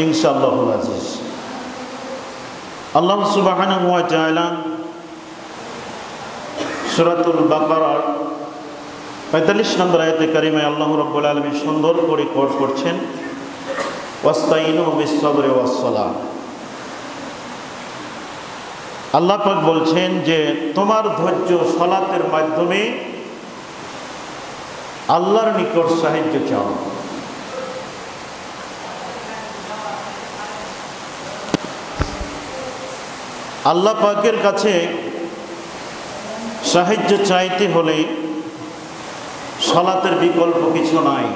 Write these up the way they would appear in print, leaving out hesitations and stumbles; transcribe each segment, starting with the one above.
ইনশাআল্লাহুল আজিজ। আল্লাহ সুবহানাহু ওয়া তাআলা সূরাতুল বাকারার ৪৫ নম্বর আয়াতে কারিমায় আল্লাহ রাব্বুল আলামিন সুন্দর করে কোট করছেন, ওয়াস্তাইনু বিস-সাবরি ওয়াস-সালাহ। আল্লাহ পাক বলছেন যে তোমার ধৈর্য সালাতের মাধ্যমে আল্লাহর নিকট সাহায্য চাও। আল্লাহ পাকের কাছে সাহায্য চাইতে হলে সালাতের বিকল্প কিছু নাই।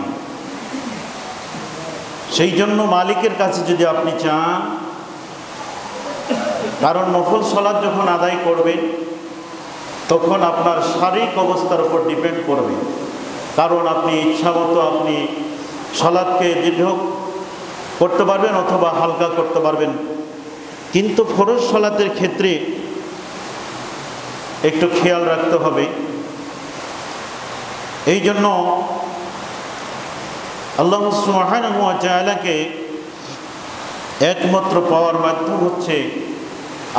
সেই জন্য মালিকের কাছে যদি আপনি চান, কারণ নফল সালাত যখন আদায় করবেন তখন আপনার শারীরিক অবস্থার উপর ডিপেন্ড করবে। কারণ আপনি ইচ্ছামতো আপনি সালাতকে দীর্ঘ করতে পারবেন অথবা হালকা করতে পারবেন, কিন্তু ফরজ সালাতের ক্ষেত্রে একটু খেয়াল রাখতে হবে। এই জন্য আল্লাহ সুবহানাহু ওয়া তাআলাকে একমাত্র পাওয়ার মাধ্যম হচ্ছে,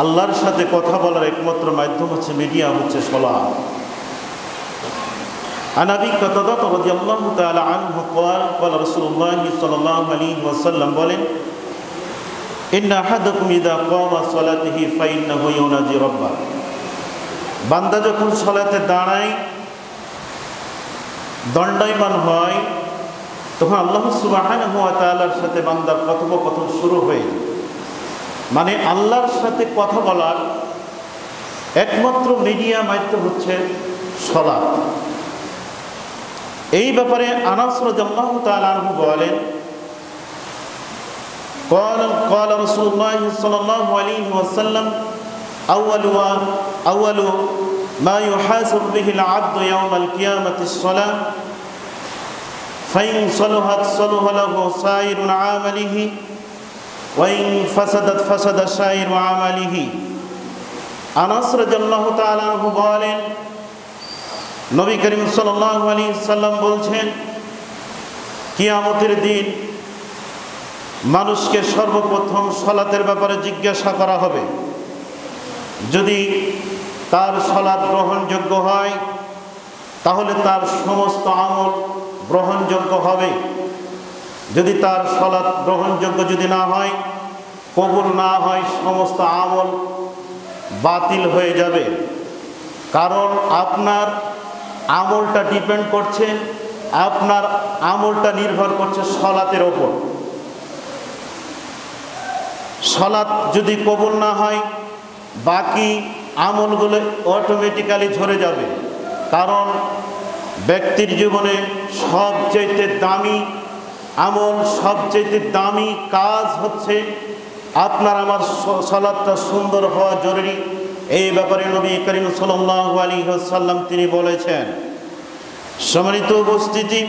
আল্লাহর সাথে কথা বলার একমাত্র মাধ্যম হচ্ছে, মিডিয়া হচ্ছে সালাত। আন আবি কাতাদা রাদিয়াল্লাহু তাআলা আনহু ক্বাল রাসূলুল্লাহ সাল্লাল্লাহু আলাইহি ওয়াসাল্লাম বলেন, ইন্না আহাদাকুম ইযা ক্বামা সালাতিহি ফাইন্নাহু ইউনাজি রাব্বাহ। বান্দা যখন সালাতে দাঁড়ায়, দণ্ডায়মান হয়, তখন আল্লাহ সুবহানাহু ওয়া তাআলার সাথে বান্দার কথোপকথন শুরু হয়ে যায়। মানে আল্লাহর সাথে কথা বলার একমাত্র মিডিয়া মাধ্যম হচ্ছে সালাত। এই ব্যাপারে আনাস রাদিয়াল্লাহু তাআলা আনহু বলেন, قال رسول الله صلى الله عليه وسلم أول ما يحاسب به العبد يوم القيامة الصلاة فإن صلحت صلح له سائر عمله وإن فسدت فسد سائر عمله। আনাস রাদিয়াল্লাহু তাআলা আনহু বলেন, নবী করিম সাল্লাল্লাহু আলাইহি সাল্লাম বলছেন, কিয়ামতের দিন মানুষকে সর্বপ্রথম সালাতের ব্যাপারে জিজ্ঞাসা করা হবে। যদি তার সালাত গ্রহণযোগ্য হয় তাহলে তার সমস্ত আমল গ্রহণযোগ্য হবে। যদি তার সালাত গ্রহণযোগ্য যদি না হয়, কবুল না হয়, সমস্ত আমল বাতিল হয়ে যাবে। কারণ আপনার আমলটা ডিপেন্ড করছে, আপনার আমলটা নির্ভর করছে সালাতের ওপর। সালাত যদি কবুল না হয়, বাকি আমলগুলো অটোমেটিক্যালি ঝরে যাবে। কারণ ব্যক্তির জীবনে সবচেয়ে দামি আমল, সবচেয়ে দামি কাজ হচ্ছে আপনার আমার সালাতটা সুন্দর হওয়া জরুরি। এই ব্যাপারে নবী করিম সাল্লাল্লাহু আলাইহি ওয়াসাল্লাম তিনি বলেছেন। সম্মানিত উপস্থিতি,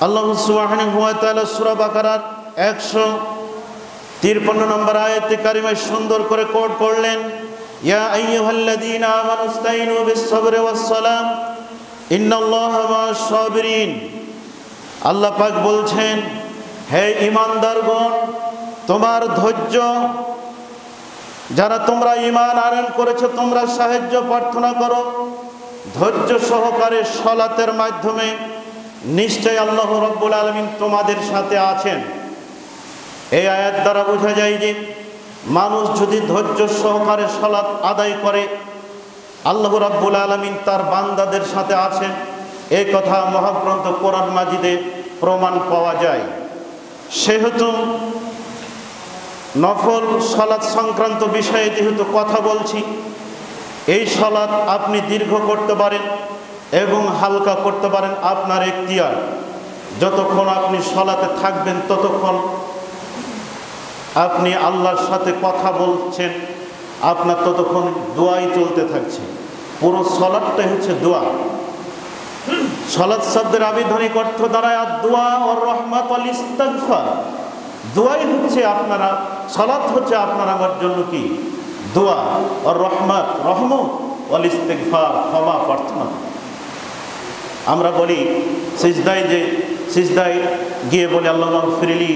আল্লাহ সুবহানাহু ওয়া তাআলা সূরা বাকারার 153 নম্বর আয়াতে কারিমায় সুন্দর করে কোট করলেন, ইয়া আইয়ুহাল্লাযীনা আমানু ইসতাইনু বিস-সাবরি ওয়াস-সালাহ ইন্নাল্লাহা মা'আস সাবিরিন। আল্লাহ পাক বলছেন, হে ঈমানদারগণ, তোমার ধৈর্য, যারা তোমরা ঈমান আনয়ন করেছো তোমরা সাহায্য প্রার্থনা করো ধৈর্য সহকারে সালাতের মাধ্যমে, নিশ্চয় আল্লাহ রাব্বুল আলামিন তোমাদের সাথে আছেন। এই আয়াত দ্বারা বোঝা যায় যে মানুষ যদি ধৈর্য সহকারে সালাত আদায় করে, আল্লাহ রাব্বুল আলামিন তার বান্দাদের সাথে আছেন। এই কথা মহাগ্রন্থ কোরআন মাজিদে প্রমাণ পাওয়া যায়। সেহেতু নফল সালাত সংক্রান্ত বিষয়ে যেহেতু কথা বলছি, এই সালাত আপনি দীর্ঘ করতে পারেন এবং হালকা করতে পারেন, আপনার এখতিয়ার। যতক্ষণ আপনি সালাতে থাকবেন ততক্ষণ আপনি আল্লাহর সাথে কথা বলছেন, আপনার ততক্ষণ দোয়াই চলতে থাকছে। পুরো সালাতটাই হচ্ছে দোয়া। সালাত শব্দের আবিধানিক অর্থ দাঁড়ায় আদ-দুআ ওয়ার রাহমাত ওয়াল ইস্তিগফার। দোয়াই হচ্ছে আপনারা, সালাত হচ্ছে আপনার আমার জন্য কি দোয়া, আর রহমত, রহমত ওয়াল ইস্তিগফার, ক্ষমা প্রার্থনা। আমরা বলি সিজদায়, যে সিজদায় গিয়ে বলি আল্লাহুম্মা গফিরলি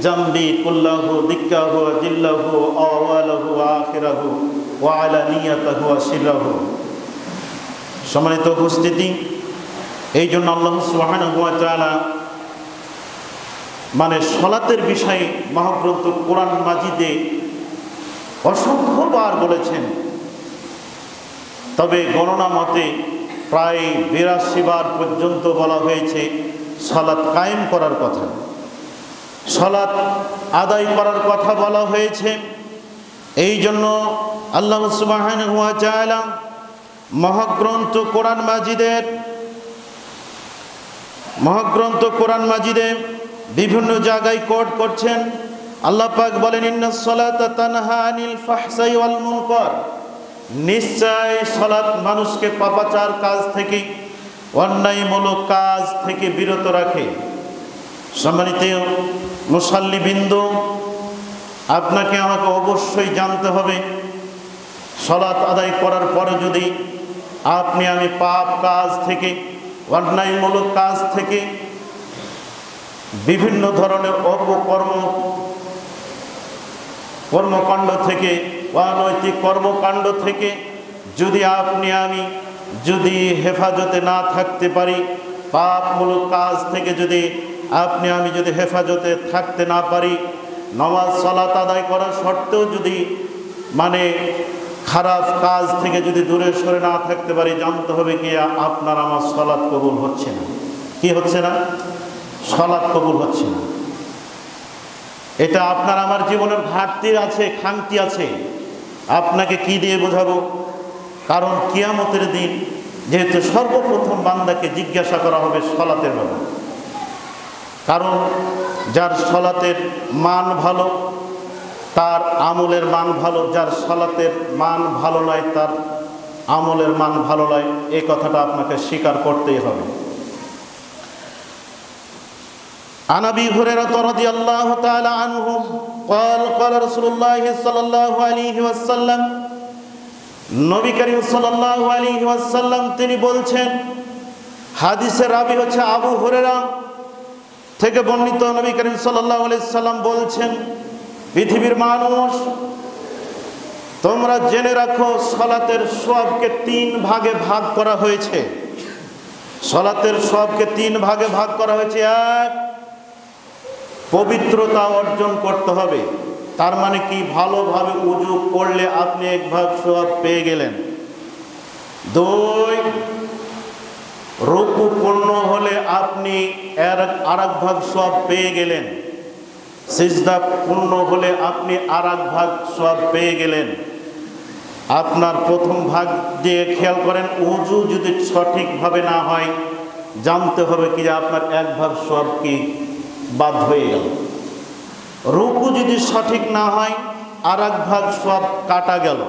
জামবি কুল্লাহু দিক্কাহু জিল্লাহু আওয়ালাহু আখিরাহু ওয়া আলানিয়াতাহু ওয়া সিররাহু। সম্মানিত উপস্থিতি, এই জন্য আল্লাহ সুবহানাহু ওয়া তাআলা মানে সালাতের বিষয়ে মহাগ্রন্থ কোরআন মাজিদে অসংখ্যবার বলেছেন। তবে গণনা মতে প্রায় 82 বার পর্যন্ত বলা হয়েছে সালাত কায়েম করার কথা, সালাত আদায় করার কথা বলা হয়েছে। এই জন্য আল্লাহ সুবহানাহু ওয়া তাআলা মহাগ্রন্থ কোরআন মাজিদে বিভিন্ন জায়গায় কোট করছেন। আল্লাহ পাক বলেন, ইন্নাস সালাতা তানহা আনিল ফাহশাই ওয়াল মুনকার, নিশ্চয় সালাত মানুষকে পাপাচার কাজ থেকে, অন্যায়মূলক কাজ থেকে বিরত রাখে। সম্মানিত মুসাল্লিবৃন্দ, আপনাকে আমাকে অবশ্যই জানতে হবে, সালাত আদায় করার পরে যদি আমি পাপ কাজ থেকে, অন্যায়মূলক কাজ থেকে, বিভিন্ন ধরনের কর্মকাণ্ড থেকে, অনৈতিক কর্মকাণ্ড থেকে যদি আমি যদি হেফাজতে না থাকতে পারি, পাপমূলক কাজ থেকে যদি আমি যদি হেফাজতে থাকতে না পারি, নামাজ সালাত আদায় করার সত্ত্বেও যদি মানে খারাপ কাজ থেকে যদি দূরে সরে না থাকতে পারি, জানতে হবে কি আপনার আমার সালাত কবুল হচ্ছে না। কি হচ্ছে না? সালাত কবুল হচ্ছে না। এটা আপনার আমার জীবনের ঘাটতি আছে, খামতি আছে। আপনাকে কি দিয়ে বোঝাবো? কারণ কিয়ামতের দিন যেহেতু সর্বপ্রথম বান্দাকে জিজ্ঞাসা করা হবে সালাতের ব্যাপারে। কারণ যার সালাতের মান ভালো তার আমলের মান ভালো, যার সালাতের মান ভালো নয় তার আমলের মান ভালো নয়, এই কথাটা আপনাকে স্বীকার করতেই হবে। عن أبي هريرة رضي الله تعالى عنه قال قال رسول الله صلى الله عليه وسلم, নবী করিম সাল্লাল্লাহু আলাইহি ওয়াসাল্লাম তিনি বলছেন, হাদিসের রাবি হচ্ছে আবু হুরায়রা থেকে বর্ণিত। নবী করিম সাল্লাল্লাহু আলাইহি ওয়াসাল্লাম বলছেন, পৃথিবীর মানুষ তোমরা জেনে রাখো, সালাতের সওয়াবকে 3 ভাগে ভাগ করা হয়েছে। সালাতের সওয়াবকে 3 ভাগে ভাগ করা হয়েছে। 1, পবিত্রতা অর্জন করতে হবে। তার মানে কি? ভালোভাবে ওযু করলে আপনি 1 ভাগ সওয়াব পেয়ে গেলেন। 2, রুকু পূর্ণ হলে আপনি আরেক ভাগ সওয়াব পেয়ে গেলেন। সিজদা পূর্ণ হলে আপনি আরেক ভাগ সওয়াব পেয়ে গেলেন। আপনার প্রথম ভাগ দিয়ে খেয়াল করেন, ওযু যদি সঠিকভাবে না হয়, জানতে হবে কি আপনার 1 ভাগ সওয়াব কি বাদ হয়ে গেল। রুকু যদি সঠিক না হয়, আরেক ভাগ সওয়াব কাটা গেল।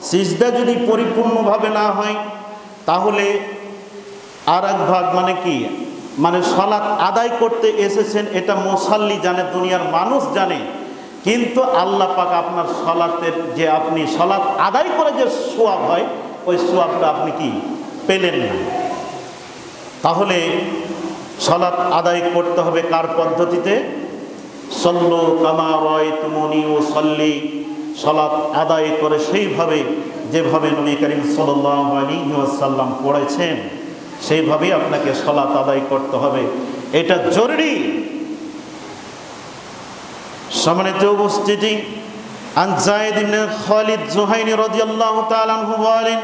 সিজদা যদি পরিপূর্ণভাবে না হয়, তাহলে আরেক ভাগ মানে কি? মানে সালাত আদায় করতে এসেছেন এটা মুসাল্লি জানে, দুনিয়ার মানুষ জানে, কিন্তু আল্লাহ পাক আপনার সালাতের যে আপনি সালাত আদায় করে যে সওয়াব হয়, ওই সওয়াবটা আপনি কি পেলেন না। তাহলে সালাত আদায় করতে হবে কার পদ্ধতিতে? সল্লু কামা রাআইতুমুনি উসাল্লি, সালাত আদায় করে সেইভাবে যেভাবে নবী করিম সাল্লাল্লাহু আলাইহি ওয়াসাল্লাম পড়েছেন সেইভাবেই আপনাকে সালাত আদায় করতে হবে। এটা জরুরি। সম্মানিত উপস্থিতি, আন যায়েদ ইবনে খালিদ জুহাইনি রাদিয়াল্লাহু তাআলা আনহু বলেন,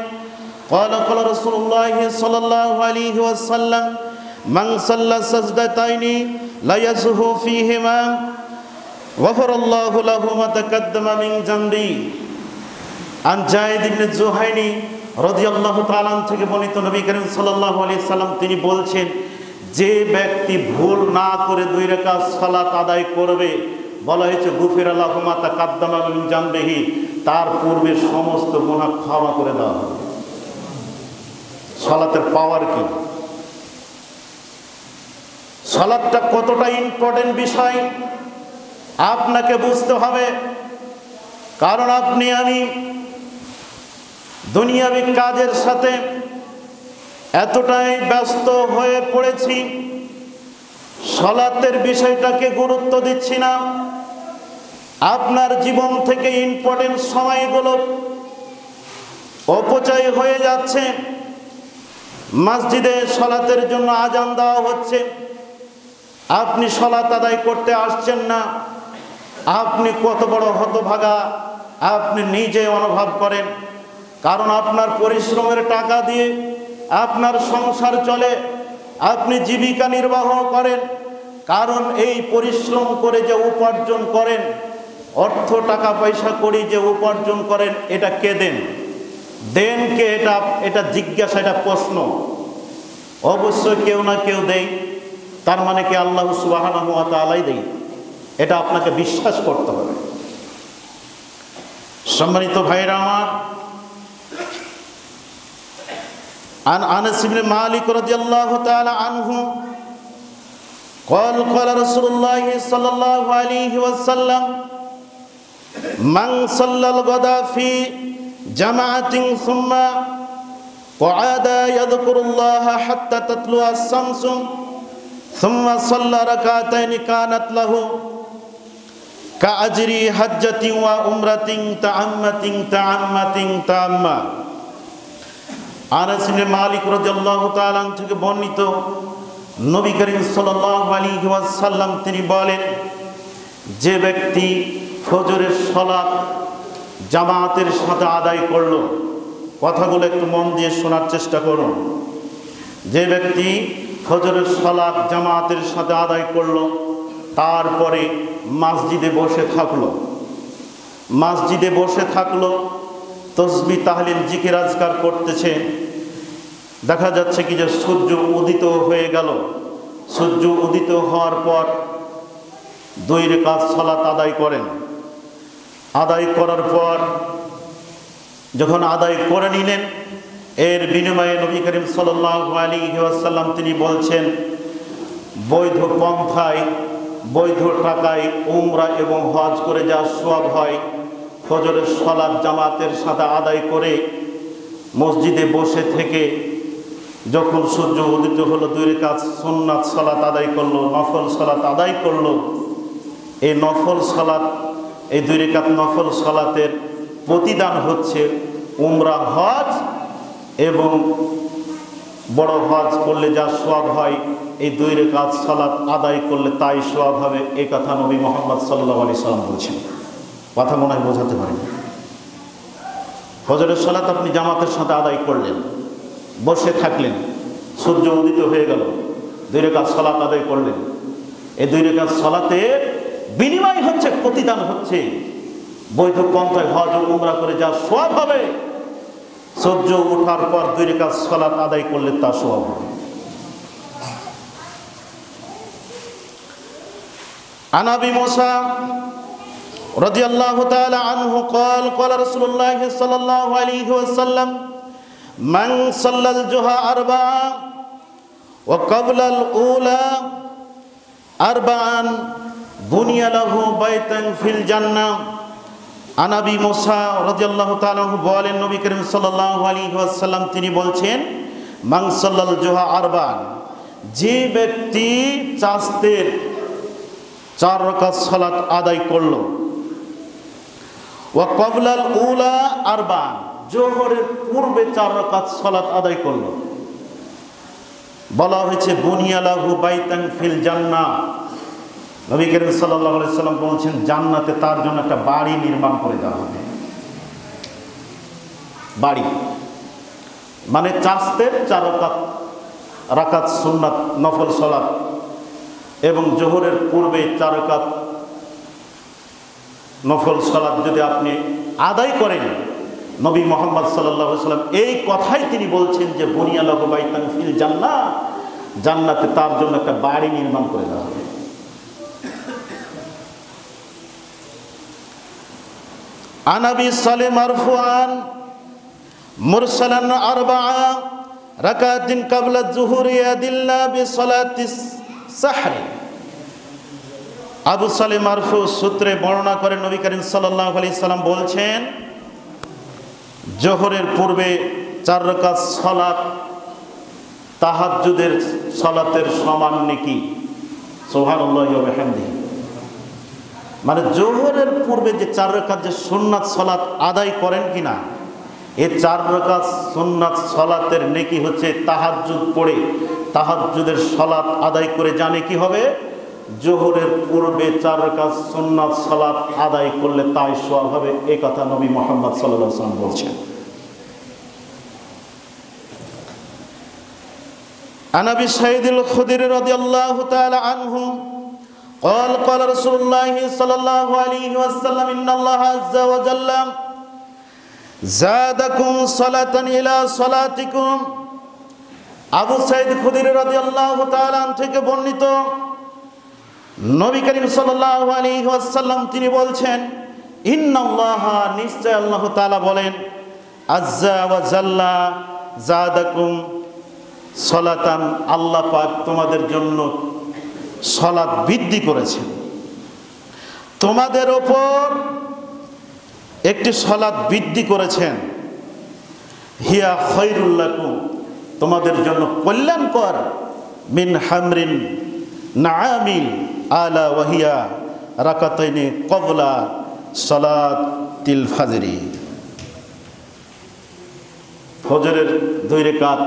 قال قال رسول الله صلى الله عليه وسلم من صلى سجدتين لا يسهو فيهما غفر الله له ما تقدم من ذنبه। عن যায়েদ ইবনে জুহাইনি রাদিয়াল্লাহু তাআলা থেকে বর্ণিত, নবী করিম সাল্লাল্লাহু আলাইহি সাল্লাম তিনি বলছেন, যে ব্যক্তি ভুল না করে 2 রাকাত সালাত আদায় করবে, বলা হয়েছে গুফিরা লাহু মা তাকাদ্দামা মিন জামবিহি, তার পূর্বের সমস্ত গুনাহ ক্ষমা করে দেওয়া হবে। সালাতের পাওয়ার কি? সালাতটা কতটা ইম্পর্টেন্ট বিষয় আপনাকে বুঝতে হবে। কারণ আপনি আমি দুনিয়াবি কাজের সাথে এতটাই ব্যস্ত হয়ে পড়েছি, সালাতের বিষয়টাকে গুরুত্ব দিচ্ছি না, আপনার জীবন থেকে ইম্পর্টেন্ট সময়গুলো অপচয় হয়ে যাচ্ছে। মসজিদে সালাতের জন্য আজান দেওয়া হচ্ছে, আপনি সালাত আদায় করতে আসছেন না। আপনি কত বড় হতভাগা আপনি নিজে অনুভব করেন, কারণ আপনার পরিশ্রমের টাকা দিয়ে আপনার সংসার চলে, আপনি জীবিকা নির্বাহ করেন। কারণ এই পরিশ্রম করে যে উপার্জন করেন, অর্থ টাকা পয়সা করি যে উপার্জন করেন, এটা কে দেন? দেন কে? এটা জিজ্ঞাসা, এটা প্রশ্ন। অবশ্যই কেউ না কেউ দেয়। তার মানে কি আল্লাহ সুবহানাহু ওয়া তাআলাই দেয়? এটা আপনাকে বিশ্বাস করতে হবে। সম্মানিত ভাইরা আমার, আনাস ইবনে মালিক রাদিয়াল্লাহু তাআলা আনহু قال قال رسول الله صلى الله عليه وسلم من صلى الغداء في جماعة ثم قعد يذكر الله حتى تطلع الشمس ثم صلى ركعتين كانت له كأجر حجة وعمرة تامة। আনাস ইবনে মালিক রাদিয়াল্লাহু তাআলা আনহু থেকে বর্ণিত, নবী করিম সাল্লাল্লাহু আলাইহি ওয়াসাল্লাম তিনি বলেন, যে ব্যক্তি ফজরের সালাত জামাতের সাথে আদায় করল, কথাগুলো একটু মন দিয়ে শোনার চেষ্টা করুন। যে ব্যক্তি ফজরের সালাত জামাতের সাথে আদায় করল, তারপরে মসজিদে বসে থাকলো, তসবিহ তাহলিল জিকির আজকার করতেছে। দেখা যাচ্ছে কি যে সূর্য উদিত হয়ে গেল। সূর্য উদিত হওয়ার পর 2 রাকাত সালাত আদায় করেন। আদায় করার পর যখন আদায় করে নিলেন, এর বিনিময়ে নবী করিম সাল্লাল্লাহু আলাইহি ওয়াসাল্লাম তিনি বলছেন, বৈধ পন্থায় বৈধ টাকায় উমরা এবং হজ করে যা সওয়াব হয়, ফজরের সালাত জামাতের সাথে আদায় করে মসজিদে বসে থেকে যখন সূর্য উদিত হলো 2 রাকাত সুন্নাত সালাত আদায় করলো, নফল সালাত আদায় করলো, এই নফল সালাত, এই 2 রাকাত নফল সালাতের প্রতিদান হচ্ছে উমরা, হজ এবং বড় হজ করলে যা সওয়াব হয়, এই 2 রাকাত সালাত আদায় করলে তাই সওয়াব হবে। এই কথা নবী মুহাম্মদ সাল্লাল্লাহু আলাইহি সাল্লাম বলছেন। কথা মনে হয় বোঝাতে পারেন। ফজরের সালাত আপনি জামাতের সাথে আদায় করলেন, বসে থাকলেন, সূর্য উদিত হয়ে গেল, 2 রাকাত সালাত আদায় করলেন। এই 2 রাকাত সালাতের বিনিময় হচ্ছে, প্রতিদান হচ্ছে বৈধ পন্থায় হজ ও উমরা করে যা সওয়াব হবে, সূর্য ওঠার পর 2 রাকাত সালাত আদায় করলে তা সওয়াব হবে। عن أبي موسى رضي الله تعالى عنه قال قال رسول الله صلى الله عليه وسلم من صلى الجهى 4 وقبل الأولى 4 بني له بيتا في الجنة। عن أبي موسى رضي الله تعالى عنه বলেন, নবী করিম সাল্লাল্লাহু আলাইহি ওয়াসাল্লাম তিনি বলছেন, মান সাল্লাল জুহা 4, যে ব্যক্তি চাস্তের 4 রাকাত সালাত আদায় করলো, ওয়া ক্বাবলাল উলা 4, জোহরের পূর্বে 4 রাকাত সালাত আদায় করলো, বলা হয়েছে বুনিয়া লাহু বাইতান ফিল জান্নাহ। নবী করিম সাল্লাল্লাহু আলাইহি সাল্লাম বলেছেন, জান্নাতে তার জন্য একটা বাড়ি নির্মাণ করে দেওয়া হবে। বাড়ি মানে চাস্তের 4 রাকাত সুন্নাত নফল সালাত এবং জোহরের পূর্বে 4 রাকাত নফল সালাত যদি আপনি আদায় করেন, নবী মুহাম্মদ সাল্লাল্লাহু আলাইহি সাল্লাম এই কথাই তিনি বলছেন যে বুনিয়া লাহু বাইতান ফিল জান্নাহ, জান্নাতে তার জন্য একটা বাড়ি নির্মাণ করে দেওয়া হবে। عن أبي صالح مرفوعا مرسلا 4 ركعات قبل الظهر يدل بصلاة السحر। আবু সালেহ মারফু সূত্রে বর্ণনা করেন, নবী করিম সাল্লাল্লাহু আলাইহি সাল্লাম বলছেন, জোহরের পূর্বে 4 রাকাত সালাত তাহাজ্জুদের সালাতের সমান নেকি, সুবহানাল্লাহি ওয়া বিহামদিহি। মানে জোহরের পূর্বে যে 4 রাকাত যে সুন্নাত সালাত আদায় করেন কিনা, এই 4 রাকাত সুন্নাত সালাতের নেকি হচ্ছে তাহাজ্জুদ পড়ে তাহাজ্জুদের সালাত আদায় করে জানে কি হবে, জোহরের পূর্বে 4 রাকাত সুন্নাত সালাত আদায় করলে তাই সওয়াব হবে। এই কথা নবী মুহাম্মদ সাল্লাল্লাহু আলাইহি ওয়াসাল্লাম বলছেন। عن ابي سعيد الخدري رضي الله تعالى عنه قال قال رسول الله صلى الله عليه وسلم ان الله عز وجل زادكم صلاة الى صلاتكم। আবু সাঈদ খুদরি রাদিয়াল্লাহু তাআলা আনহু থেকে বর্ণিত, নবী করিম সাল্লাল্লাহু আলাইহি ওয়াসাল্লাম তিনি বলছেন, ইন্নাল্লাহা নিশ্চয় আল্লাহ তাআলা বলেন, আজ্জা ওয়া জাল্লা জাদাকুম সলাতান, আল্লাহ পাক তোমাদের জন্য সলাত বৃদ্ধি করেছেন, তোমাদের ওপর একটি সলাত বৃদ্ধি করেছেন, হিয়া খায়রুল লাকুম, তোমাদের জন্য কল্যাণকর, মিন হামরিন নাআমিল আলা ওয়াহিয়া রাকাতাইনি ক্বাবলা সালাতিল ফাজরি। ফজরের 2 রাকাত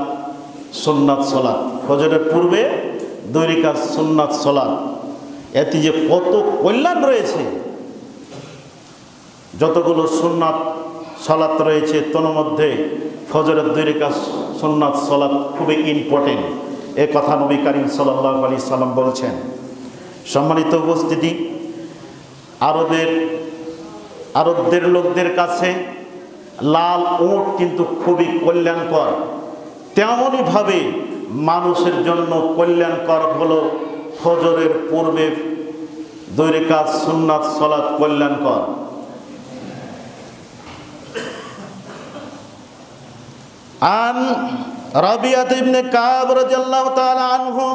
সুন্নাত সালাত, ফজরের পূর্বে 2 রাকাত সুন্নাত সালাত, এতে যে কত কল্যাণ রয়েছে। যতগুলো সুন্নাত সালাত রয়েছে তোর মধ্যে ফজরের 2 রাকাত সুন্নাত সালাত খুবই ইম্পর্টেন্ট, এ কথা নবী করিম সাল্লাল্লাহু আলাইহি সাল্লাম বলছেন। সম্মানিত উপস্থিতি, আরবদের লোকদের কাছে লাল উট কিন্তু খুবই কল্যাণকর, তেমনই ভাবে মানুষের জন্য কল্যাণকর হলো ফজরের পূর্বে 2 রাকাত সুন্নাত সালাত কল্যাণকর। আন রাবিয়াত ইবনে কাব রাদিয়াল্লাহু তাআলা আনহু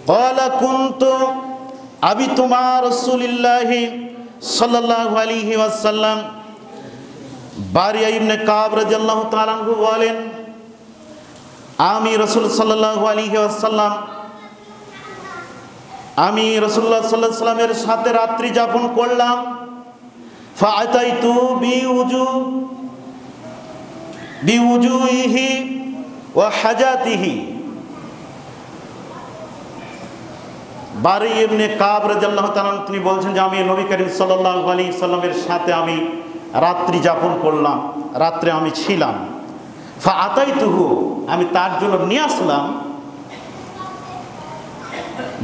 ক্বালা কুনতু আবিতু মা রাসূলিল্লাহি সাল্লাল্লাহু আলাইহি ওয়াসাল্লাম। বারিয়া ইবনে কাব রাদিয়াল্লাহু তাআলা আনহু বলেন, আমি রাসূলুল্লাহ সাল্লাল্লাহু আলাইহি ওয়াসাল্লাম আমি রাসূলুল্লাহ সাল্লাল্লাহু আলাইহি ওয়াসাল্লামের সাথে রাত্রি যাপন করলাম। ফাআতাইতু বিউজুহি ওয়া হাজাতিহি। বারি ইবনে কাব রাদিয়াল্লাহু তাআলা তিনি বলছেন যে আমি নবী করিম সাল্লাল্লাহু আলাইহি সাল্লামের সাথে আমি রাত্রি যাপন করলাম, রাত্রে আমি ছিলাম। ফাআতাইতুহু, আমি তার জন্য নিয়ে আসলাম,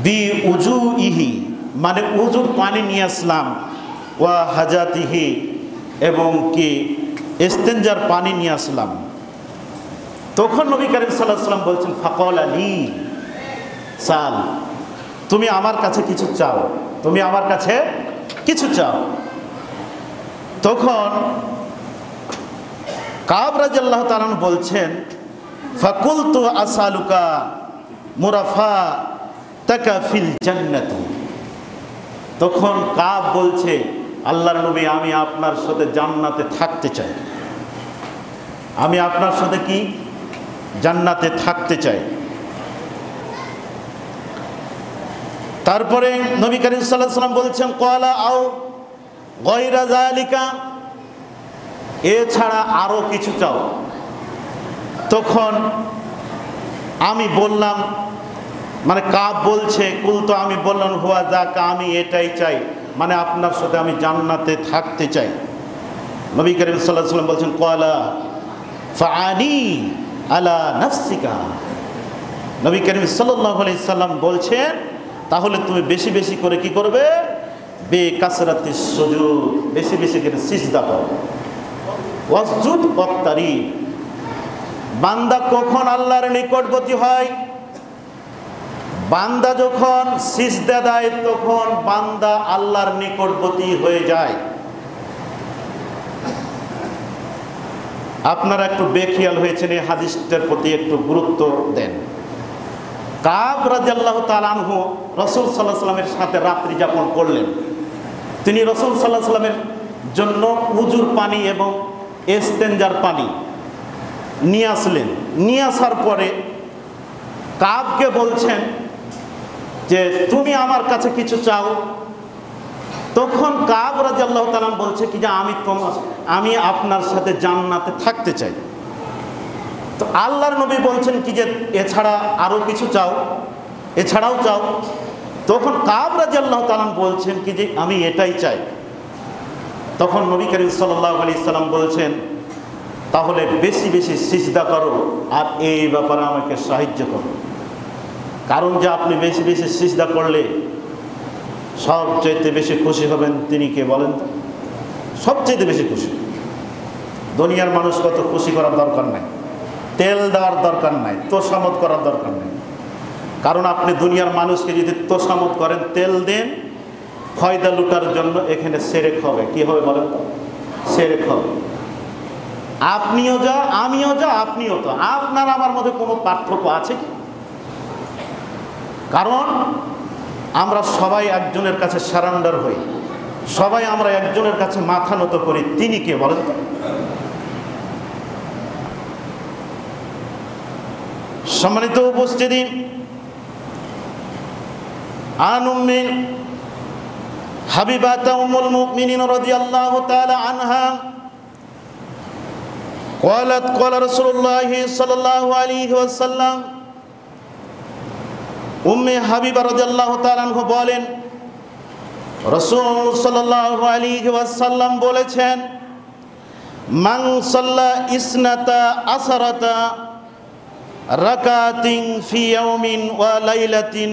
বিউজুহি মানে উজুর পানি নিয়ে আসলাম, ওয়া হাজাতিহি এবং কি ইস্তেনজার পানি নিয়ে আসলাম। তখন নবী করিম সাল্লাল্লাহু আলাইহি সাল্লাম বলছেন, ফাকাল আলী সাল, তুমি আমার কাছে কিছু চাও, তুমি আমার কাছে কিছু চাও। তখন কাব রাদিয়াল্লাহু তাআলা বলছেন, ফাকুলতু আসালুকা মুরাফাতাকা ফিল জান্নাতি। তখন কাব বলছে, আল্লাহর নবী আমি আপনার সাথে জান্নাতে থাকতে চাই, আমি আপনার সাথে কি জান্নাতে থাকতে চাই। তারপরে নবী করিম সাল্লাল্লাহু আলাইহি ওয়াসাল্লাম বলছেন, ক্বালা আও গায়রা যালিকা, এছাড়া আরো কিছু চাও। তখন আমি বললাম, মানে কাব বলছে, কুলতো আমি বললাম, হুয়া যাকা, আমি এটাই চাই, মানে আপনার সাথে আমি জান্নাতে থাকতে চাই। নবী করিম সাল্লাল্লাহু আলাইহি ওয়াসাল্লাম বলছেন, ক্বালা ফাআনি আলা নাফসিকা। নবী করিম সাল্লাল্লাহু আলাইহি সাল্লাম বলছেন, তাহলে তুমি বেশি বেশি করে কি করবে, বেকাসরাতিস সুজুদ, বেশি বেশি করে সিজদা করো, ওয়াসজুদ ওয়াক্তারিব। বান্দা কখন আল্লাহর নিকটবর্তী হয়, বান্দা যখন সিজদা দেয় তখন বান্দা আল্লাহর নিকটবর্তী হয়ে যায়। আপনারা একটু বেখেয়াল হয়েছেন, এই হাদিসটার প্রতি একটু গুরুত্ব দেন। কাব রাদিয়াল্লাহু তাআলা আনহু রাসূল সাল্লাল্লাহু আলাইহি ওয়াসাল্লামের সাথে রাত্রি যাপন করলেন। তিনি রাসূল সাল্লাল্লাহু আলাইহি ওয়াসাল্লামের জন্য উজুর পানি এবং ইস্তেনজার পানি নিয়ে আসলেন। নিয়ে আসার পরে কাবকে বলছেন, যে তুমি আমার কাছে কিছু চাও। তখন কাব রাদিয়াল্লাহু তাআলা বলছে কি যে আমি আপনার সাথে জান্নাতে থাকতে চাই। তো আল্লাহর নবী বলছেন কি যে এছাড়া আরো কিছু চাও, এছাড়াও চাও। তখন কাব রাদিয়াল্লাহু তাআলা বলছেন কি যে আমি এটাই চাই। তখন নবী করিম সাল্লাল্লাহু আলাইহি সাল্লাম বলছেন তাহলে বেশি বেশি সিজদা করো আর এই ব্যাপারে আমাকে সাহায্য করো। কারণ যে আপনি বেশি বেশি সিজদা করলে সবচেয়ে বেশি খুশি হবেন তিনি কে বলেন তো? সবচেয়ে বেশি খুশি। দুনিয়ার মানুষ কত খুশি করার দরকার নাই, তেল দেওয়ার দরকার নাই, তোষামত করার দরকার নেই। কারণ আপনি দুনিয়ার মানুষকে যদি তোষামত করেন, তেল দেন ফয়দা লুটার জন্য, এখানে সেরেক হবে। কি হবে বলেন তো? সেরেক হবে। আপনিও যা আমিও যা আপনিও তো, আপনার আমার মধ্যে কোনো পার্থক্য আছে কি? কারণ আমরা সবাই একজনের কাছে সারেন্ডার হই, সবাই আমরা একজনের কাছে মাথা নত করি। তিনি কে বলেন তো? সম্মানিত উপস্থিতি, আন উম্মি হাবিবাতা উম্মুল মুমিনিন রাদিয়াল্লাহু তাআলা আনহা قالت قال رسول الله صلى الله عليه وسلم উম্মে হাবিবা রাদিয়াল্লাহু তাআলা আনহা বলেন রাসূল সাল্লাল্লাহু আলাইহি ওয়াসাল্লাম বলেছেন মান সাল্লা ইসনাতা আসরাতা রাকাতিন ফি ইয়াউমিন ওয়া লাইলাতিন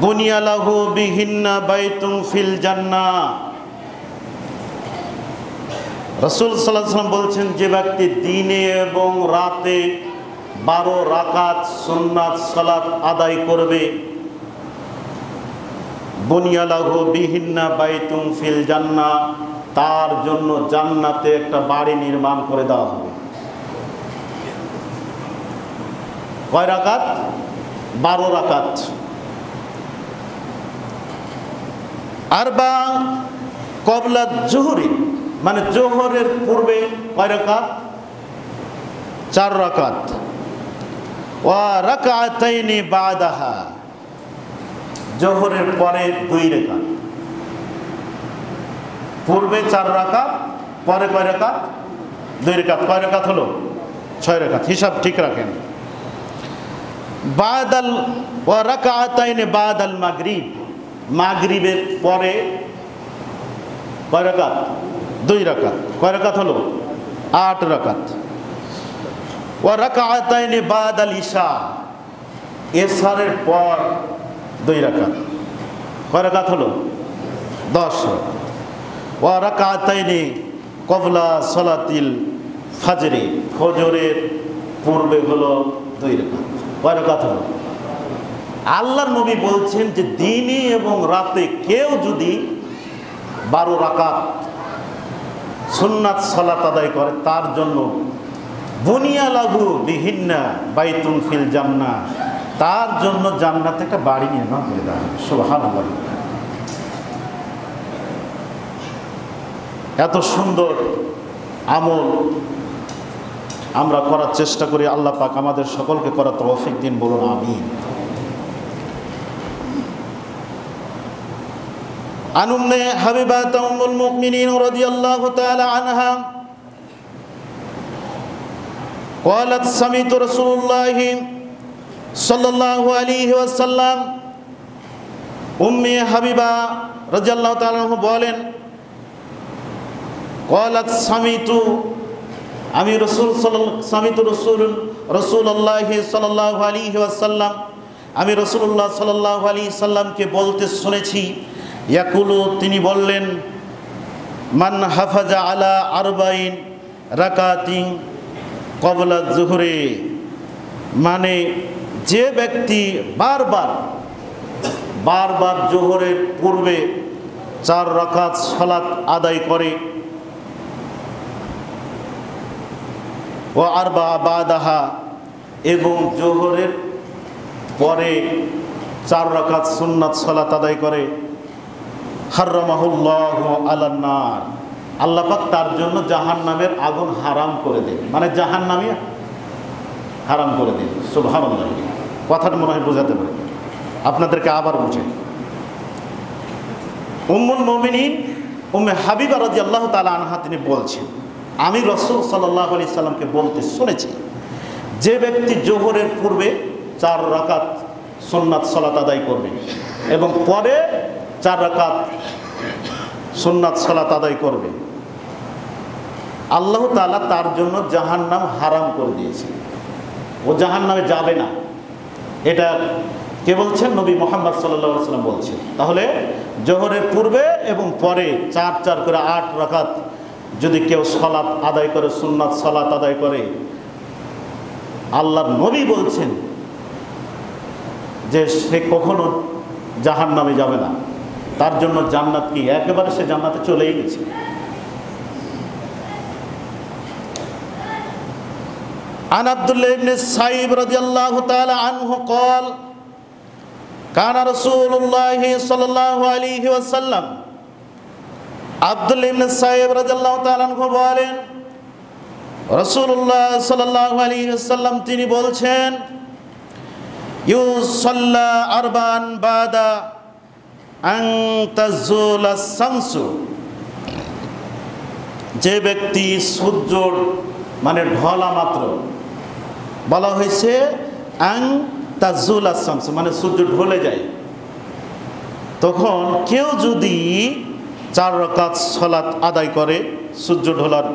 বুনিয়া লাহু বিহিন্না বাইতুন ফিল জান্নাহ। রাসূল সাল্লাল্লাহু আলাইহি ওয়াসাল্লাম বলছেন যে ব্যক্তি দিনে এবং রাতে 12 রাকাত সুন্নাত সালাত আদায় করবে, বুনিয়া লাহু বিহিন্না বাইতুন ফিল জান্নাহ, তার জন্য জান্নাতে একটা বাড়ি নির্মাণ করে দেওয়া হবে। কয় রাকাত? 12 রাকাত। আরবা ক্বাবলা যুহরি, মানে জোহরের পূর্বে কয় রাকাত? 4 রাকাত। ওয়া রাকাতাইনি বাদাহা, জোহরের পরে 2 রাকাত। পূর্বে 4 রাকাত, পরে কয় রাকাত? 2 রাকাত। কয় রাকাত হলো? 6 রাকাত। হিসাব ঠিক রাখেন। বাদাল ওয়া রাকাতাইনি বাদাল মাগরিব, মাগরিবের পরে কয় রাকাত? 2 রাকাত। কয় রাকাত হলো? 8 রাকাত। ওয়া রাকাতাইনি বাদাল ইশা, এশারের পর 2 রাকাত। কয় রাকাত হলো? 10 রাকাত। ওয়া রাকাতাইনি ক্বাবলা সালাতিল ফজরে, ফজরের পূর্বে হলো 2 রাকাত। কয় রাকাত হলো? আল্লাহর নবী বলছেন যে দিনে এবং রাতে কেউ যদি 12 রাকাত সুন্নাত সালাত আদায় করে, তার জন্য বুনিয়া লাহু বিহিন্না বাইতুন ফিল জান্নাহ, তার জন্য জান্নাতে একটা বাড়ি নির্মাণ করে দেওয়া হবে। সুবহানাল্লাহ। এত সুন্দর আমল আমরা করার চেষ্টা করি। আল্লাহ পাক আমাদের সকলকে করার তৌফিক দিন, বলুন আমিন। عن أم حبيبة أم المؤمنين رضي الله تعالى عنها قالت سمعت رسول الله صلى الله عليه وسلم أم حبيبة رضي الله تعالى عنها বলেন قالت سمعت আমি রাসূলুল্লাহ সাল্লাল্লাহু আলাইহি ওয়াসাল্লাম, আমি রাসূলুল্লাহ সাল্লাল্লাহু আলাইহি সাল্লামকে বলতে শুনেছি, ইয়াকুলু, তিনি বললেন, মান হাফাজা আলা আরবাইন রাকাতিন ক্বাবলা যুহরি, মানে যে ব্যক্তি বারবার জোহরের পূর্বে 4 রাকাত সালাত আদায় করে, ও আরবা বাদাহা, এবং জোহরের পরে 4 রাকাত সুন্নাত সালাত আদায় করে, হারামাহুল্লাহু আলান নার, আল্লাহ পাক তার জন্য জাহান্নামের আগুন হারাম করে দেন, মানে জাহান্নামী হারাম করে দেন। সুবহানাল্লাহ। কথাটা মনে হয় বোঝাতে পারে। আপনাদেরকে আবার বুঝাই। উম্মুল মুমিনিন উম্মে হাবিবা রাদিয়াল্লাহু তাআলা আনহা তিনি বলছেন, আমি রাসূল সাল্লাল্লাহু আলাইহি সাল্লামকে বলতে শুনেছি, যে ব্যক্তি জোহরের পূর্বে 4 রাকাত সুন্নাত সালাত আদায় করবে এবং পরে 4 রাকাত সুন্নাত সালাত আদায় করবে, আল্লাহ তাআলা তার জন্য জাহান্নাম হারাম করে দিয়েছে, ও জাহান্নামে যাবে না। এটা কে বলছেন? নবী মুহাম্মদ সাল্লাল্লাহু আলাইহি ওয়াসাল্লাম বলছেন। তাহলে জোহরের পূর্বে এবং পরে 4 করে 8 রাকাত যদি কেউ সালাত আদায় করে, সুন্নাত সালাত আদায় করে, আল্লাহর নবী বলছেন যে সে কখনো জাহান্নামে যাবে না, তার জন্য জান্নাত কি একেবারে সে জান্নাতে চলেই গেছে। عن عبد الله بن السائب رضي الله تعالى عنه قال كان رسول الله صلى الله عليه وسلم আব্দুল্লাহ ইবনে সাইব রাদিয়াল্লাহু তাআলা আনহু বলেন, রাসূলুল্লাহ সাল্লাল্লাহু আলাইহি ওয়াসাল্লাম তিনি বলছেন, ইউসাল্লা আরবান বাদা আন তাজুলা শামসু, যে ব্যক্তি সূর্য মানে ঢলা মাত্র, বলা হয়েছে আন তাজুলা শামসু মানে সূর্য ঢলে যায়, তখন কেউ যদি 4 রাকাত সালাত আদায় করে সূর্য ঢলার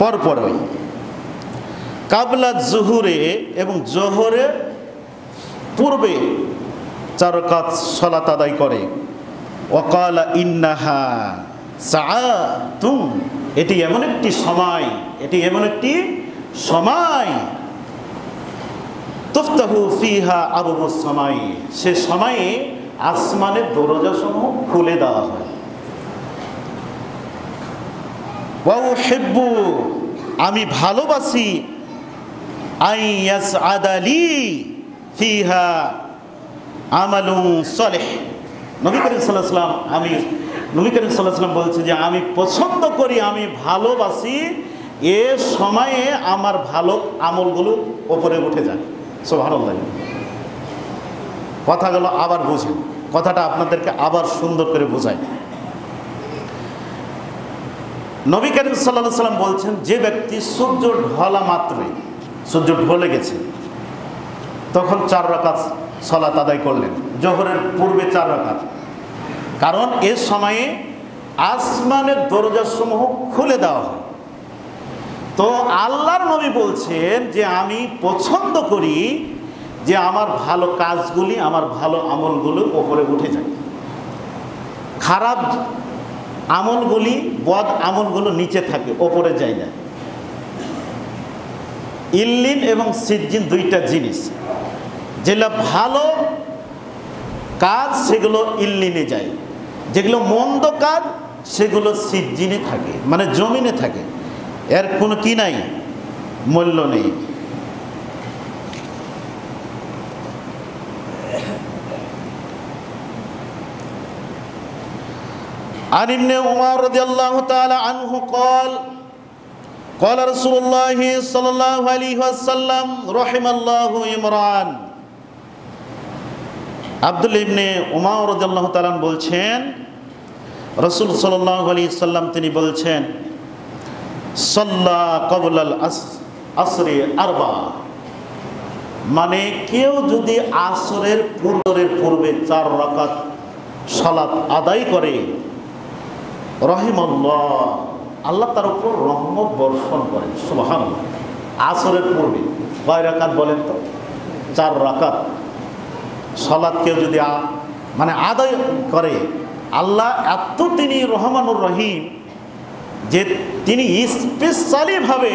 পরপরই, কাবলা জোহরে এবং জোহরের পূর্বে 4 রাকাত সালাত আদায় করে, ওয়াকালা ইন্নাহা সাআতুন, এটি এমন একটি সময়, এটি এমন একটি সময়, তুফতাহু ফিহা আবওয়াবুস সামাই, সে সময়ে আসমানের দরজাসমূহ খুলে দেওয়া হয়। ওয়া উহিব্বু, আমি ভালোবাসি, আইয়াসআদা লি ফিহা আমালুন সালিহ, নবী করিম সাল্লাল্লাহু আলাইহি ওয়াসাল্লাম নবী করিম সাল্লাল্লাহু আলাইহি ওয়াসাল্লাম বলছে যে আমি পছন্দ করি, আমি ভালোবাসি এ সময়ে আমার ভালো আমলগুলো উপরে উঠে যায়। সুবহানাল্লাহ। কথাগুলো আবার বুঝেন, কথাটা আপনাদেরকে আবার সুন্দর করে বোঝাই। নবী করিম সাল্লাল্লাহু আলাইহি ওয়াসাল্লাম বলছেন, যে ব্যক্তি সূর্য ঢলা মাত্রই, সূর্য ঢলে গেছে, তখন 4 রাকাত সালাত আদায় করলেন, জোহরের পূর্বে 4 রাকাত, কারণ এ সময়ে আসমানের দরজাসমূহ খুলে দেওয়া হয়। তো আল্লাহর নবী বলছেন যে আমি পছন্দ করি যে আমার ভালো কাজগুলি, আমার ভালো আমলগুলো ওপরে উঠে যায়, খারাপ আমলগুলি, বদ আমলগুলো নিচে থাকে, ওপরে যায় না। ইল্লিন এবং সিজ্জিন দুইটা জিনিস, যেগুলো ভালো কাজ সেগুলো ইল্লিনে যায়, যেগুলো মন্দ কাজ সেগুলো সিজ্জিনে থাকে, মানে জমিনে থাকে, এর কোনো কি নাই, মূল্য নেই। عن ابن عمر رضي الله تعالى عنه قال قال رسول الله صلى الله عليه وسلم رحم الله ইমরান, আব্দুল্লাহ ইবনে উমর রাদিয়াল্লাহু তাআলা বলছেন, রাসূল সাল্লাল্লাহু আলাইহি সাল্লাম তিনি বলছেন, সাল্লা ক্বাবলাল আসরি আরবা, মানে কেউ যদি আসরের পূর্বে 4 রাকাত সালাত আদায় করে, রহিমাল্লাহ, আল্লাহ তার উপর রহমত বর্ষণ করেন। সুবহানাল্লাহ। আসরের পূর্বে কয় রাকাত বলেন তো? 4 রাকাত সালাত কেউ যদি মানে আদায় করে, আল্লাহ এত তিনি রহমানুর রহিম যে তিনি স্পেশালিভাবে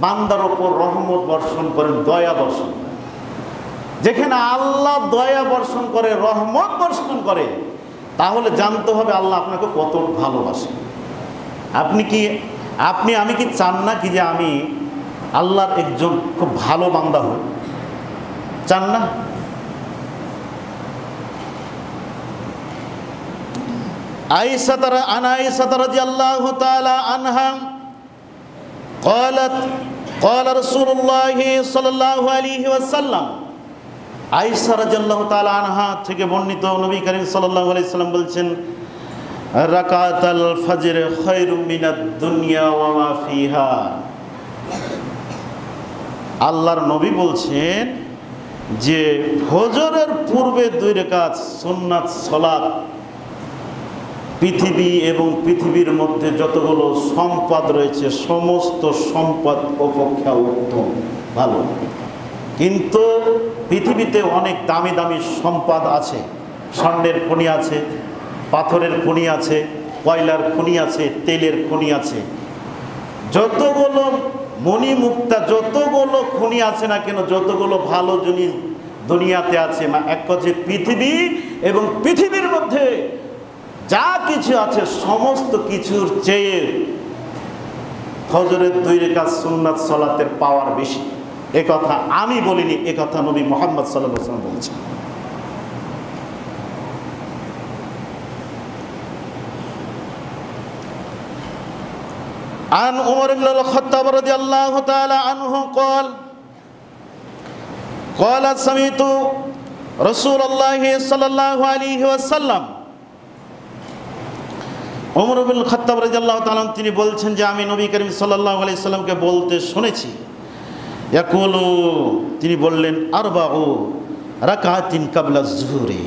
বান্দার ওপর রহমত বর্ষণ করেন, দয়া বর্ষণ করেন। যেখানে আল্লাহ দয়া বর্ষণ করে, রহমত বর্ষণ করে, তাহলে জানতে হবে আল্লাহ আপনাকে কত ভালোবাসে। আমি কি চান না কি যে আমি আল্লাহর একজন খুব ভালো বান্দা হই? চান না? আয়েশা রাদিয়াল্লাহু তাআলা আনহা قالت قال رسول الله صلى الله عليه وسلم আয়েশা রাদিয়াল্লাহু তাআলা আনহা থেকে বর্ণিত, নবী করিম সাল্লাল্লাহু আলাইহি সাল্লাম বলছেন, রাকাতাল ফজর খায়রুম মিনাদ দুনিয়া ওয়া মা ফিহা। আল্লাহর নবী বলছেন যে ফজরের পূর্বে 2 রাকাত সুন্নাত সালাত পৃথিবী এবং পৃথিবীর মধ্যে যতগুলো সম্পদ রয়েছে সমস্ত সম্পদ অপেক্ষা উত্তম, ভালো। কিন্তু পৃথিবীতে অনেক দামি দামি সম্পদ আছে, স্বর্ণের খনি আছে, পাথরের খনি আছে, কয়লার খনি আছে, তেলের খনি আছে, যতগুলো মণিমুক্তা যতগুলো খনি আছে না কেন, যতগুলো ভালো জিনিস দুনিয়াতে আছে, এক কথায় পৃথিবী এবং পৃথিবীর মধ্যে যা কিছু আছে সমস্ত কিছুর চেয়ে ফজরের 2 রাকাত সুন্নাত সালাতের পাওয়ার বেশি। এ কথা আমি বলিনি, এ কথা নবী মুহাম্মদ সাল্লাল্লাহু আলাইহি ওয়াসাল্লাম বলছেন। عن عمر بن الخطاب رضي الله تعالى عنه قال سمعت رسول الله صلى الله عليه وسلم। ওমর ইবনে খাত্তাব রাদিয়াল্লাহু তাআলা তিনি বলছেন যে আমি নবী করিম সাল্লাল্লাহু আলাইহি সাল্লামকে বলতে শুনেছি, ইয়াকুলু তিনি বললেন, আরবাউ রাকাতিন ক্বাবলা যুহরি,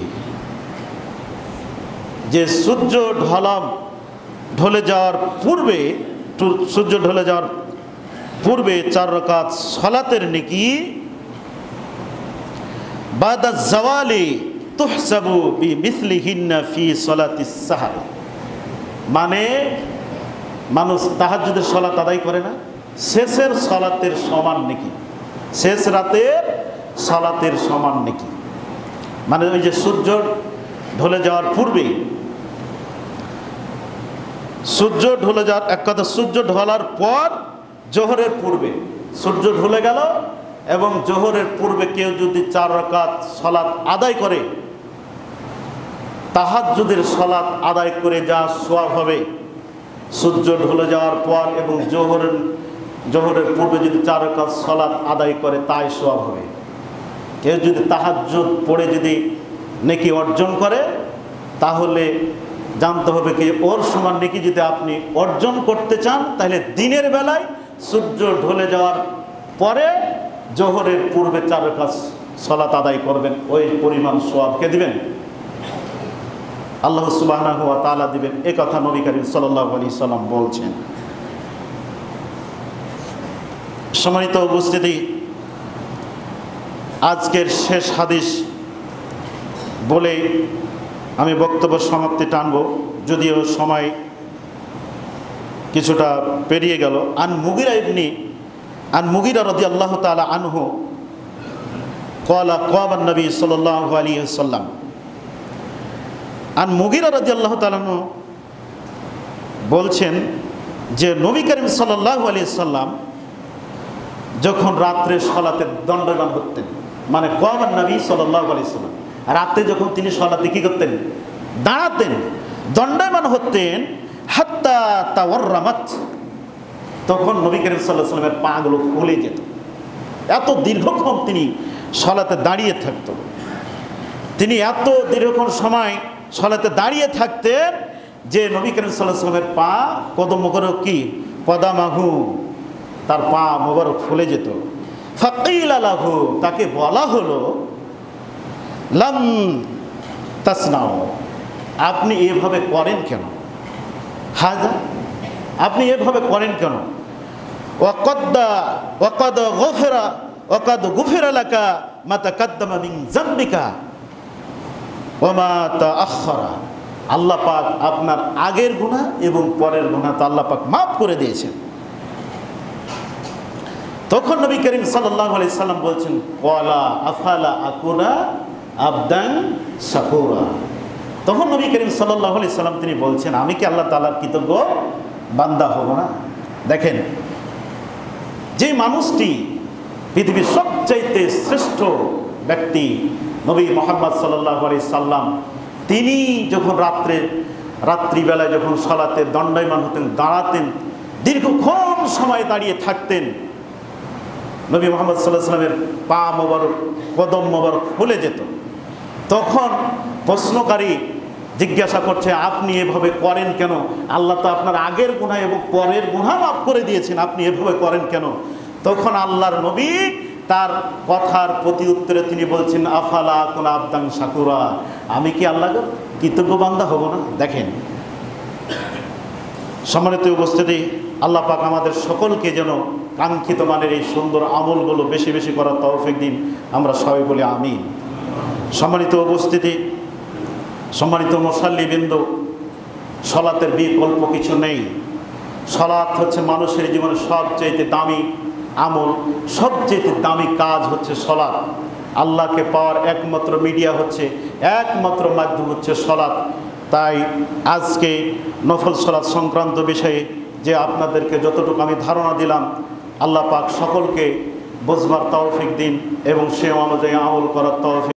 যে সূর্য ঢলে যাওয়ার পূর্বে 4 রাকাত সালাতের নেকি বাদা জাওয়ালি তুহসাবু বিমিসলিহিন্না ফি সালাতিস সাহর। মানে মানুষ তাহাজ্জুদের সালাত আদায় করে না, শেষের সালাতের সমান নেকি, শেষ রাতের সালাতের সমান নেকি। মানে ওই যে সূর্য ঢলে যাওয়ার পূর্বে, সূর্য ঢলে যাওয়ার এক কথা, সূর্য ঢলার পর জোহরের পূর্বে সূর্য ঢলে গেল এবং জোহরের পূর্বে কেউ যদি 4 রাকাত সালাত আদায় করে, তাহাজ্জুদের সালাত আদায় করে যা সওয়াব হবে, সূর্য ঢলে যাওয়ার পর এবং জোহরের পূর্বে যদি 4 রাকাত সালাত আদায় করে তাই সওয়াব হবে। কেউ যদি তাহাজ্জুদ পড়ে যদি নেকি অর্জন করে, তাহলে জানতে হবে কি ওর সমান নেকি যদি আপনি অর্জন করতে চান, তাহলে দিনের বেলায় সূর্য ঢলে যাওয়ার পরে জোহরের পূর্বে 4 রাকাত সালাত আদায় করবেন, ওই পরিমাণ সওয়াব কে দিবেন? আল্লাহ সুবহানাহু ওয়া তাআলা দিবেন। এই কথা নবী করিম সাল্লাল্লাহু আলাইহি সাল্লাম বলছেন। সম্মানিত উপস্থিতি, আজকের শেষ হাদিস বলে আমি বক্তব্য সমাপ্তি টানব, যদিও সময় কিছুটা পেরিয়ে গেল। আন মুগিরা রাদিয়াল্লাহু তাআলা আনহু ক্বালা ক্বাবা নবী সাল্লাল্লাহু আলাইহি ওয়াসাল্লাম। আন মুগিরা রাদিয়াল্লাহু তাআলা আনহু বলছেন যে নবী করিম সাল্লাল্লাহু আলাইহি ওয়াসাল্লাম যখন রাত্রে সালাতে দণ্ডায়মান হতেন, মানে ক্বাবা নবী সাল্লাল্লাহু আলাইহি ওয়াসাল্লাম রাতে যখন তিনি সালাতে কি করতেন? দাঁড়াতেন, দণ্ডায়মান হতেন। হাত্তা তাওয়াররামাত, তখন নবী করিম সাল্লাল্লাহু আলাইহি ওয়াসাল্লামের পাগুলো ফুলে যেত। এত দীর্ঘক্ষণ তিনি সালাতে দাঁড়িয়ে থাকতেন, তিনি এত দীর্ঘক্ষণ সময় সালাতে দাঁড়িয়ে থাকতেন যে নবী করিম সাল্লাল্লাহু আলাইহি ওয়াসাল্লামের পা কদম মোবারক কি কদামাহু, তার পা মোবারক ফুলে যেত। ফাকিলা লাহু, তাকে বলা হলো, লাম তাসনাউ, আপনি এভাবে করেন কেন? হাজা, আপনি এভাবে করেন কেন? ওয়াকাদ গুফিরা লাকা মা তাকাদ্দামা মিন যামবিকা ওয়া মা তাআখারা, আল্লাহ পাক আপনার আগের গুনাহ এবং পরের গুনাহ তো আল্লাহ পাক মাফ করে দিয়েছেন। তখন নবী করিম সাল্লাল্লাহু আলাইহি সাল্লাম বলছেন, ক্বালা আফালা আকুনা আবদান শাকুরা। তখন নবী করিম সাল্লাল্লাহু আলাইহি সাল্লাম তিনি বলছেন, আমি কি আল্লাহ তাআলার কৃতজ্ঞ বান্দা হব না? দেখেন, যে মানুষটি পৃথিবীর সবচাইতে শ্রেষ্ঠ ব্যক্তি নবী মুহাম্মদ সাল্লাল্লাহু আলাইহি সাল্লাম, তিনি যখন রাত্রিবেলায় যখন সালাতে দণ্ডায়মান হতেন, দাঁড়াতেন, দীর্ঘক্ষণ সময় দাঁড়িয়ে থাকতেন, নবী মুহাম্মদ সাল্লাল্লাহু আলাইহি ওয়াসাল্লামের পা মোবারক, কদম মোবারক ফুলে যেত। তখন প্রশ্নকারী জিজ্ঞাসা করছে, আপনি এভাবে করেন কেন? আল্লাহ তো আপনার আগের গুনাহ এবং পরের গুনাহ মাফ করে দিয়েছেন, আপনি এভাবে করেন কেন? তখন আল্লাহর নবী তার কথার প্রতি উত্তরে তিনি বলছেন, আফালা আকুনা আবদান শাকুরা, আমি কি আল্লাহর কৃতজ্ঞ বান্দা হব না? দেখেন সম্মানিত উপস্থিতি, আল্লাহ পাক আমাদের সকলকে যেন কাঙ্ক্ষিত মানের এই সুন্দর আমলগুলো বেশি বেশি করার তৌফিক দিন। আমরা সবাই বলি আমিন। সম্মানিত উপস্থিতি, সম্মানিত মুসাল্লিবৃন্দ, সলাতের বিকল্প কিছু নেই। সলাত হচ্ছে মানুষের জীবনে সবচেয়ে দামি আমল, সবচেয়ে দামি কাজ হচ্ছে সলাত। আল্লাহকে পাওয়ার একমাত্র মিডিয়া হচ্ছে, একমাত্র মাধ্যম হচ্ছে সলাত। তাই আজকে নফল সলাত সংক্রান্ত বিষয়ে যে আপনাদেরকে যতটুকু আমি ধারণা দিলাম, আল্লাহ পাক সকলকে বুঝবার তৌফিক দিন এবং সে অনুযায়ী আমল করার তৌফিক